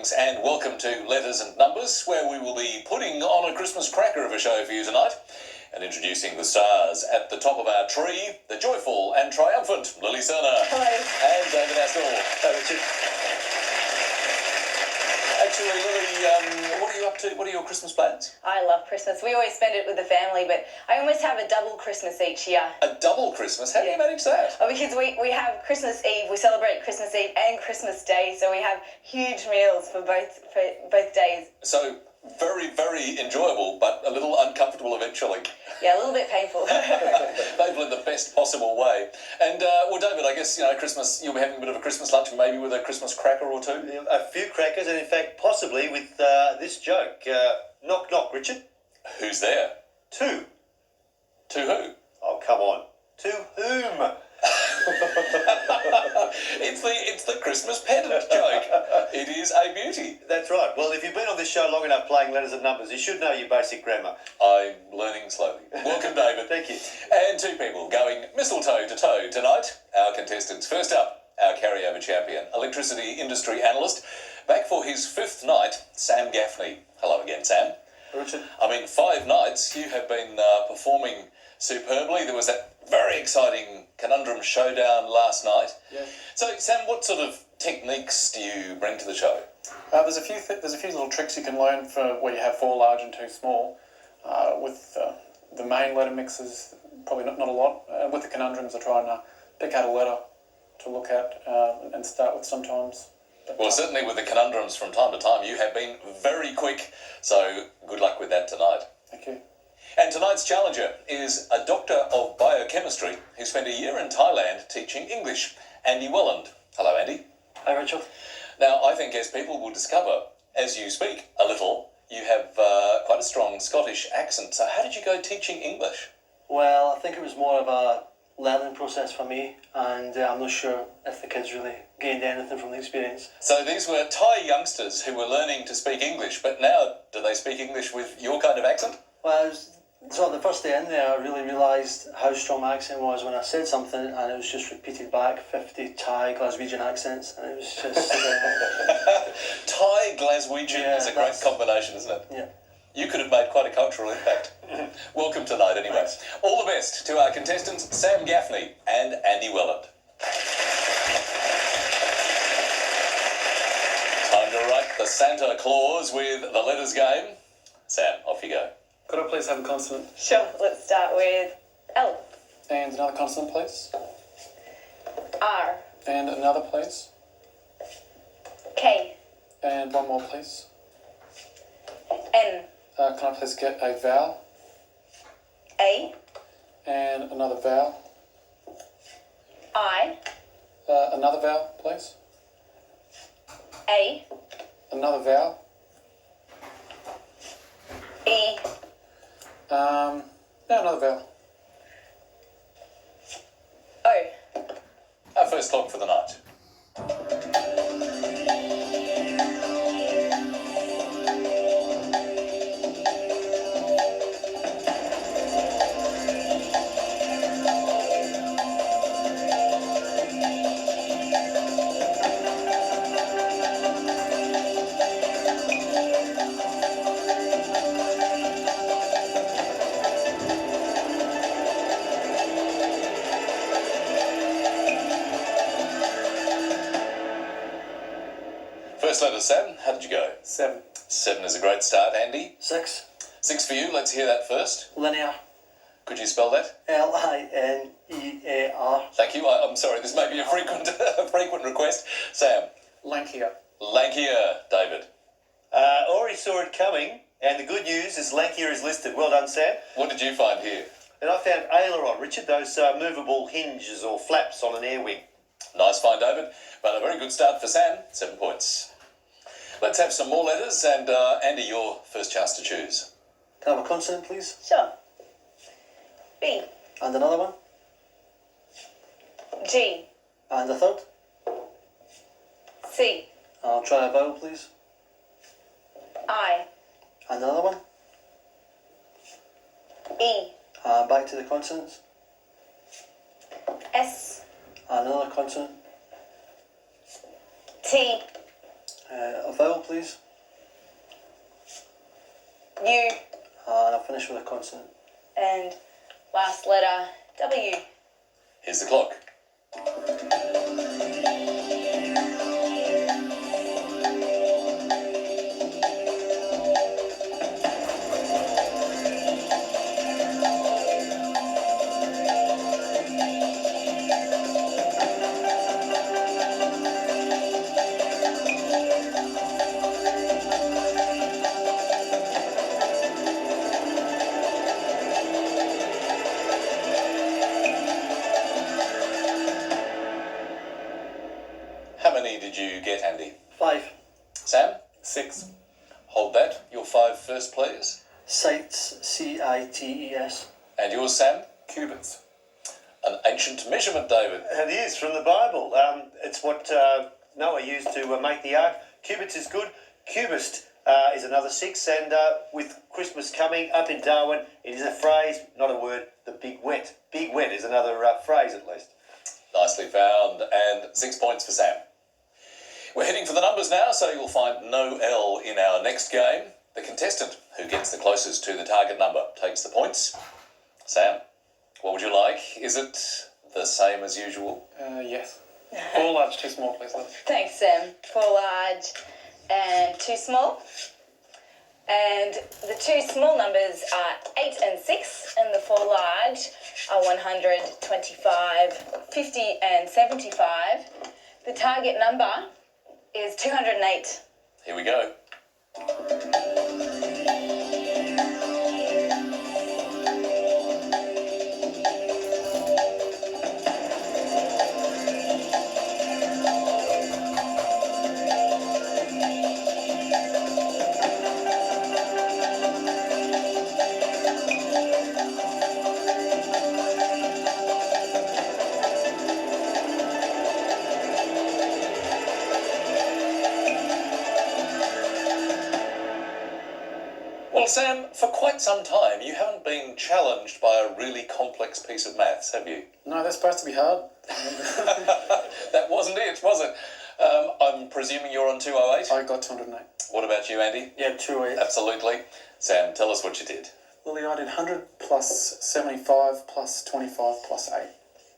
Greetings and welcome to Letters and Numbers, where we will be putting on a Christmas cracker of a show for you tonight and introducing the stars. At the top of our tree, the joyful and triumphant Lily Serna. Hello. And David Astle. Hello, Richard. Actually, Lily, what are you up to? What are your Christmas plans? I love Christmas. We always spend it with the family, but I almost have a double Christmas each year. A double Christmas? How do you manage that? Oh, because we have Christmas Eve, we celebrate Christmas Eve and Christmas Day, so we have huge meals for both days. So, very, very enjoyable, but a little uncomfortable eventually. Yeah, a little bit painful. Painful in the best possible way. And, well, David, I guess, Christmas, you'll be having a bit of a Christmas lunch, maybe with a Christmas cracker or two? A few crackers, and in fact, possibly with this joke. Knock, knock, Richard. Who's there? To. To who? Oh, come on. To whom? It's the Christmas pedant joke. It is a beauty. That's right. Well, if you've been on this show long enough playing letters and numbers, you should know your basic grammar. I'm learning slowly. Welcome, David. Thank you. And two people going mistletoe to toe tonight. Our contestants. First up, our carryover champion, electricity industry analyst, back for his fifth night, Sam Gaffney. Hello again, Sam. Richard. 5 nights you have been performing superbly. There was that very exciting conundrum showdown last night. Yeah. So, Sam, what sort of techniques do you bring to the show? There's a few little tricks you can learn for where you have 4 large and 2 small. With the main letter mixes, probably not a lot. With the conundrums, I try and pick out a letter to look at and start with sometimes. Well, certainly with the conundrums from time to time, you have been very quick. So, good luck with that tonight. Thank you. And tonight's challenger is a doctor of biochemistry who spent a year in Thailand teaching English, Andy Welland. Hello, Andy. Hi, Richard. Now, I think as people will discover, as you speak a little, you have quite a strong Scottish accent. So how did you go teaching English? Well, I think it was more of a learning process for me, and I'm not sure if the kids really gained anything from the experience. So these were Thai youngsters who were learning to speak English, but now do they speak English with your kind of accent? Well, it was sort of the first day in there, I really realised how strong my accent was when I said something, and it was just repeated back, 50 Thai Glaswegian accents, and it was just... Thai Glaswegian is a great combination, isn't it? Yeah. You could have made quite a cultural impact. Welcome tonight, anyway. Thanks. All the best to our contestants, Sam Gaffney and Andy Welland. Time to write the Santa Claus with the letters game. Sam, off you go. Could I please have a consonant? Sure, let's start with L. And another consonant, please. R. And another, please. K. And one more, please. N. Can I please get a vowel? A. And another vowel. I. Another vowel, please. A. Another vowel. E. Yeah, another vowel. O. Our first log for the night. First letter, Sam. How did you go? 7. 7 is a great start, Andy. 6. 6 for you. Let's hear that first. Linear. Could you spell that? Linear. Thank you. I'm sorry, this may be a frequent request. Sam. Lankier. Lankier, David. Already saw it coming, and the good news is Lankier is listed. Well done, Sam. What did you find here? And I found aileron, Richard, those movable hinges or flaps on an air wing. Nice find, David. But a very good start for Sam. 7 points. Let's have some more letters, and Andy, your first chance to choose. Can I have a consonant, please? Sure. B. And another one? G. And a third? C. I'll try a vowel, please. I. And another one? E. Back to the consonants. S. Another consonant. T. A vowel, please. U. And I'll finish with a consonant. And last letter, W. Here's the clock. How many did you get, Andy? 5. Sam? 6. Hold that. Your 5 first, please. Cites, C-I-T-E-S. And yours, Sam? Cubits. An ancient measurement, David. It is from the Bible. It's what Noah used to make the ark. Cubits is good. Cubist is another 6. And with Christmas coming up in Darwin, it is a phrase, not a word, the big wet. Big wet is another phrase at least. Nicely found. And 6 points for Sam. We're heading for the numbers now, so you'll find no L in our next game. The contestant who gets the closest to the target number takes the points. Sam, what would you like? Is it the same as usual? Yes. 4 large, 2 small, please, Liv. Thanks, Sam. 4 large and 2 small. And the 2 small numbers are 8 and 6, and the 4 large are 100, 25, 50, and 75. The target number is 208. Here we go. Well, Sam, for quite some time you haven't been challenged by a really complex piece of maths, have you? No, that's supposed to be hard. That wasn't it, was it? I'm presuming you're on 208. I got 208. What about you, Andy? Yeah, 2-8. Absolutely. Sam, tell us what you did. Lily, I did 100 plus 75 plus 25 plus 8.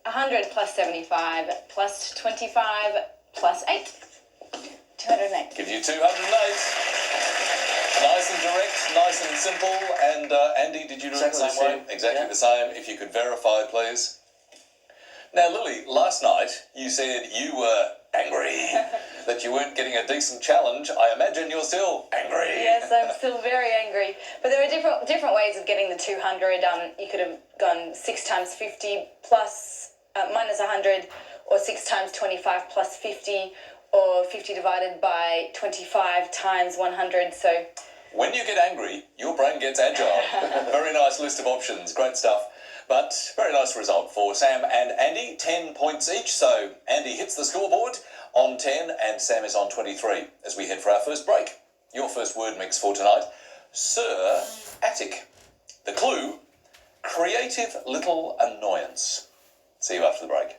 100 plus 75 plus 25 plus 8. 208. Give you 208. Nice and direct, nice and simple. And Andy, did you do it the Exactly same way? the same. Exactly Yeah. the same. If you could verify, please. Now, Lily, last night you said you were angry that you weren't getting a decent challenge. I imagine you're still angry. Yes, I'm still very angry. But there are different ways of getting the 200. You could have gone 6 times 50 plus minus 100, or 6 times 25 plus 50, or 50 divided by 25 times 100. So When you get angry, your brain gets agile. Very nice list of options. Great stuff. But very nice result for Sam and Andy. 10 points each. So Andy hits the scoreboard on 10 and Sam is on 23 as we head for our first break. Your first word mix for tonight, Sir Attic. The clue, creative little annoyance. See you after the break.